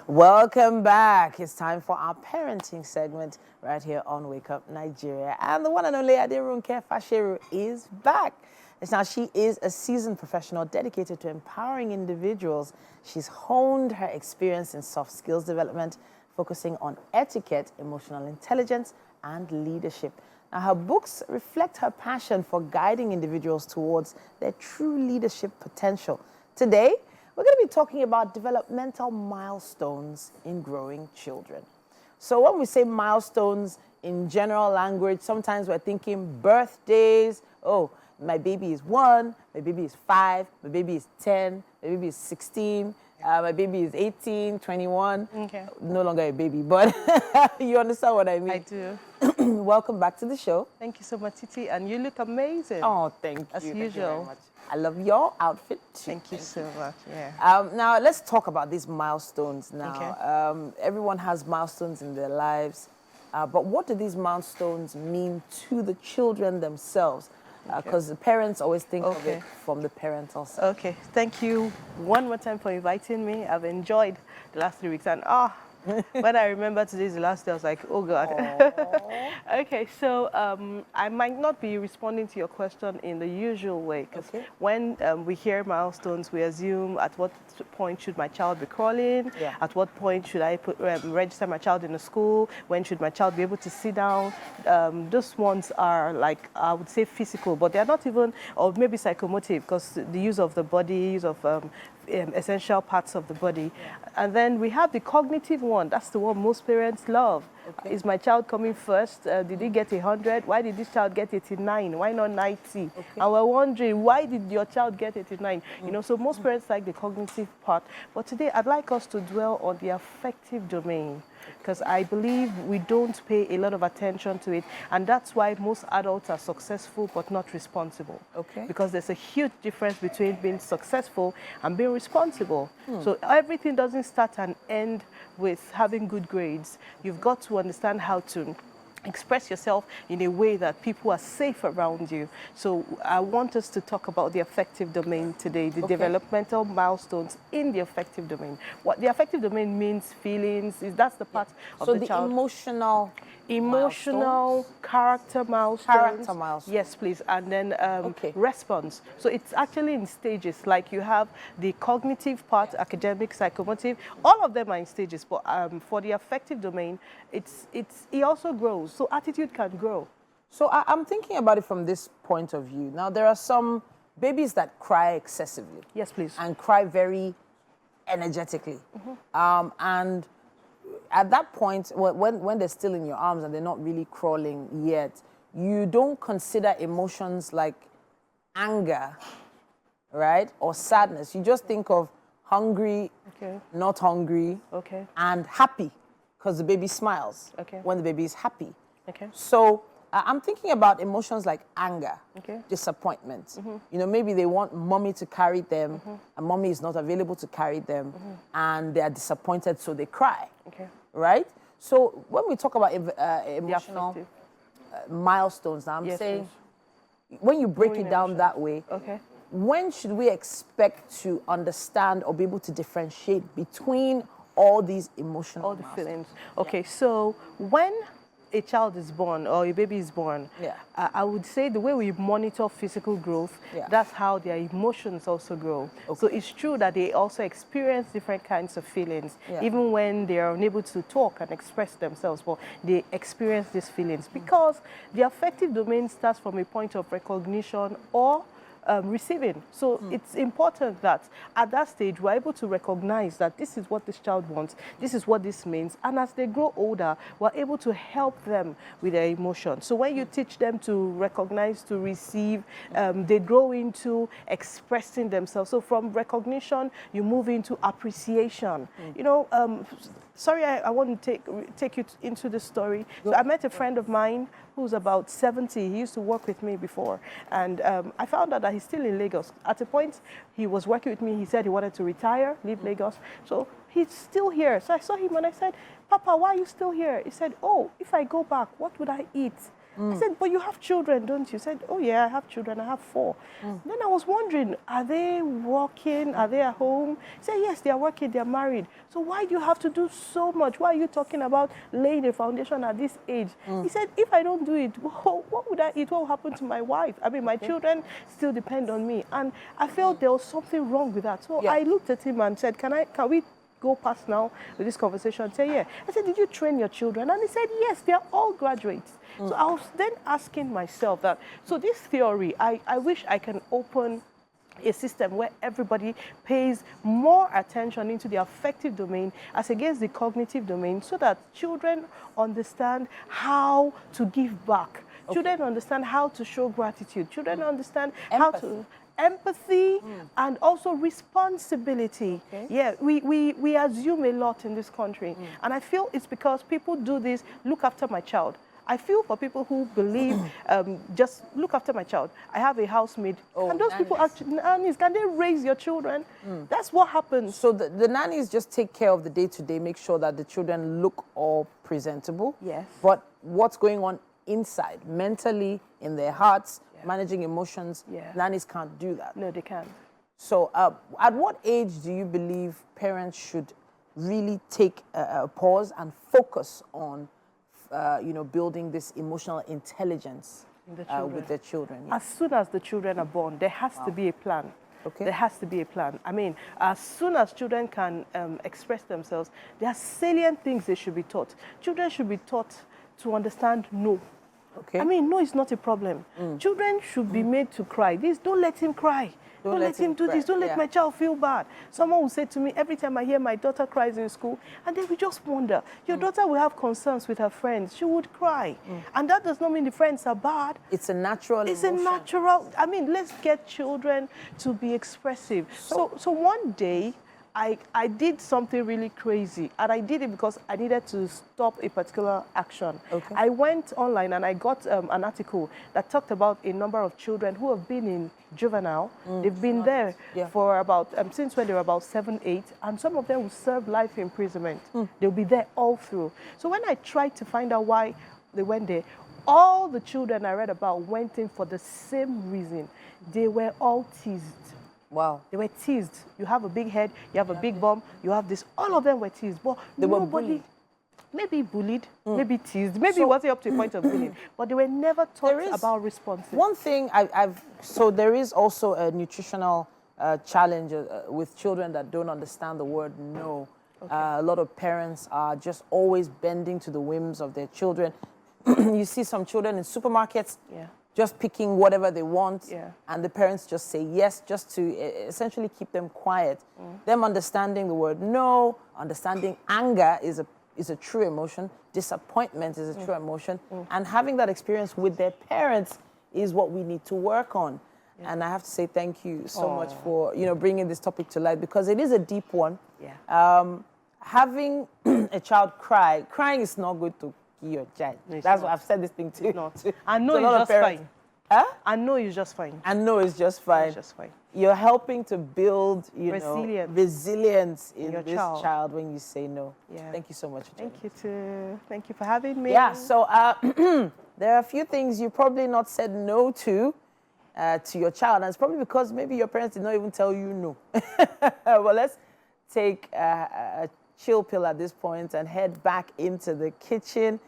Welcome back. It's time for our parenting segment right here on Wake Up Nigeria. And the one and only Adirunke Fasheru is back. Now, she is a seasoned professional dedicated to empowering individuals. She's honed her experience in soft skills development, focusing on etiquette, emotional intelligence, and leadership. Now, her books reflect her passion for guiding individuals towards their true leadership potential. Today, we're going to be talking about developmental milestones in growing children. So when we say milestones in general language, sometimes we're thinking birthdays. Oh, my baby is 1, my baby is 5, my baby is 10, my baby is 16, my baby is 18, 21. Okay. No longer a baby, but you understand what I mean. I do. Welcome back to the show. Thank you so much, Titi. And you look amazing. Oh, thank you. As Thank you usual. very much. I love your outfit too. Thank you so much. Yeah. Now, let's talk about these milestones now. Okay. Everyone has milestones in their lives, but what do these milestones mean to the children themselves? Because the parents always think of it from the parental side. Okay. Thank you one more time for inviting me. I've enjoyed the last 3 weeks. And when I remember today's the last day, I was like, oh God. Okay, so I might not be responding to your question in the usual way. Because when we hear milestones, we assume at what point should my child be crawling? Yeah. At what point should I register my child in a school? When should my child be able to sit down? Those ones are like, I would say physical, but they're not even, or maybe psychomotive, because the use of the body, use of essential parts of the body. And then we have the cognitive one. That's the one most parents love. Is my child coming first? Did he get 100? Why did this child get 89? Why not 90? And we're wondering, why did your child get 89? You know, so most parents like the cognitive part. But today, I'd like us to dwell on the affective domain, because I believe we don't pay a lot of attention to it. And that's why most adults are successful but not responsible. Because there's a huge difference between being successful and being responsible. So everything doesn't start and end with having good grades. You've got to understand how to express yourself in a way that people are safe around you. So I want us to talk about the affective domain today, the developmental milestones in the affective domain. What the affective domain means, feelings, that's the part of the child. So the emotional character milestones. Character milestones. Yes, please. And then response. So it's actually in stages. Like you have the cognitive part, academic, psychomotive. All of them are in stages. But for the affective domain, it also grows. So attitude can grow. So I'm thinking about it from this point of view. Now, there are some babies that cry excessively. Yes, please. And cry very energetically. And at that point, when they're still in your arms and they're not really crawling yet, you don't consider emotions like anger, right, or sadness. You just think of hungry, not hungry, and happy, because the baby smiles when the baby is happy. So I'm thinking about emotions like anger, disappointment. You know, maybe they want mommy to carry them, and mommy is not available to carry them, and they are disappointed, so they cry. Right? So when we talk about emotional milestones, now I'm saying, when you break it down that way, when should we expect to understand or be able to differentiate between all these emotional all the feelings? So when a child is born or a baby is born, I would say the way we monitor physical growth, that's how their emotions also grow. So it's true that they also experience different kinds of feelings, even when they are unable to talk and express themselves, but they experience these feelings because the affective domain starts from a point of recognition or receiving. So it's important that at that stage we're able to recognize that this is what this child wants, this is what this means, and as they grow older, we're able to help them with their emotions. So when you teach them to recognize, to receive, they grow into expressing themselves. So from recognition, you move into appreciation. You know, sorry, I want to take you into the story. So I met a friend of mine who's about 70. He used to work with me before. And I found out that he's still in Lagos. At a point, he was working with me. He said he wanted to retire, leave Lagos. So he's still here. So I saw him and I said, Papa, why are you still here? He said, oh, if I go back, what would I eat? I said, but you have children, don't you? He said, oh yeah, I have children, I have 4. Then I was wondering, are they working? Are they at home? He said, yes, they are working, they are married. So why do you have to do so much? Why are you talking about laying a foundation at this age? He said, if I don't do it, what would I eat? What will happen to my wife? I mean, my children still depend on me. And I felt there was something wrong with that. So I looked at him and said, can we go past now with this conversation? Say, yeah. I said, did you train your children? And he said, yes, they are all graduates. So I was then asking myself that, so this theory, I wish I can open a system where everybody pays more attention into the affective domain as against the cognitive domain, so that children understand how to give back. Children understand how to show gratitude. Children understand how to empathy and also responsibility. Yeah, we assume a lot in this country. And I feel it's because people do this, look after my child. I feel for people who believe, just look after my child. I have a housemaid. Can those people actually, nannies, can they raise your children? That's what happens. So the nannies just take care of the day-to-day, make sure that the children look all presentable. Yes. But what's going on inside, mentally, in their hearts, managing emotions, nannies can't do that. No, they can't. So at what age do you believe parents should really take a pause and focus on building this emotional intelligence with their children? As soon as the children are born, there has to be a plan. There has to be a plan. I mean, as soon as children can express themselves, there are salient things they should be taught. Children should be taught to understand no. I mean, no is not a problem. Children should be made to cry. Don't let him cry. Don't let him do this. Don't let my child feel bad. Someone will say to me, every time I hear my daughter cries in school, and then we just wonder, your daughter will have concerns with her friends. She would cry. And that does not mean the friends are bad. It's a natural emotion. It's a natural, I mean, let's get children to be expressive. So one day, I did something really crazy, and I did it because I needed to stop a particular action. I went online and I got an article that talked about a number of children who have been in juvenile. They've been there for about, since when they were about 7, 8, and some of them will serve life imprisonment. They'll be there all through. So when I tried to find out why they went there, all the children I read about went in for the same reason. They were all teased. Wow. They were teased. You have a big head, you have a big bum, you have this. All of them were teased. But they were bullied. Maybe bullied, maybe teased, maybe it wasn't up to a point of bullying. But they were never taught about responses. One thing so there is also a nutritional challenge with children that don't understand the word no. A lot of parents are just always bending to the whims of their children. You see some children in supermarkets just picking whatever they want, and the parents just say yes, just to essentially keep them quiet. Them understanding the word no, understanding anger is a true emotion, disappointment is a true emotion, and having that experience with their parents is what we need to work on. And I have to say thank you so much for bringing this topic to light, because it is a deep one. Having a child crying is not good to your child. No, that's what I've said this thing too. I know it's just fine. I know it's just fine. I know it's just fine. It's just fine. You're helping to build, resilience in this child when you say no. Thank you so much. Thank you too. Thank you for having me. Yeah. So there are a few things you probably not said no to your child, and it's probably because maybe your parents did not even tell you no. Well, let's take a chill pill at this point and head back into the kitchen.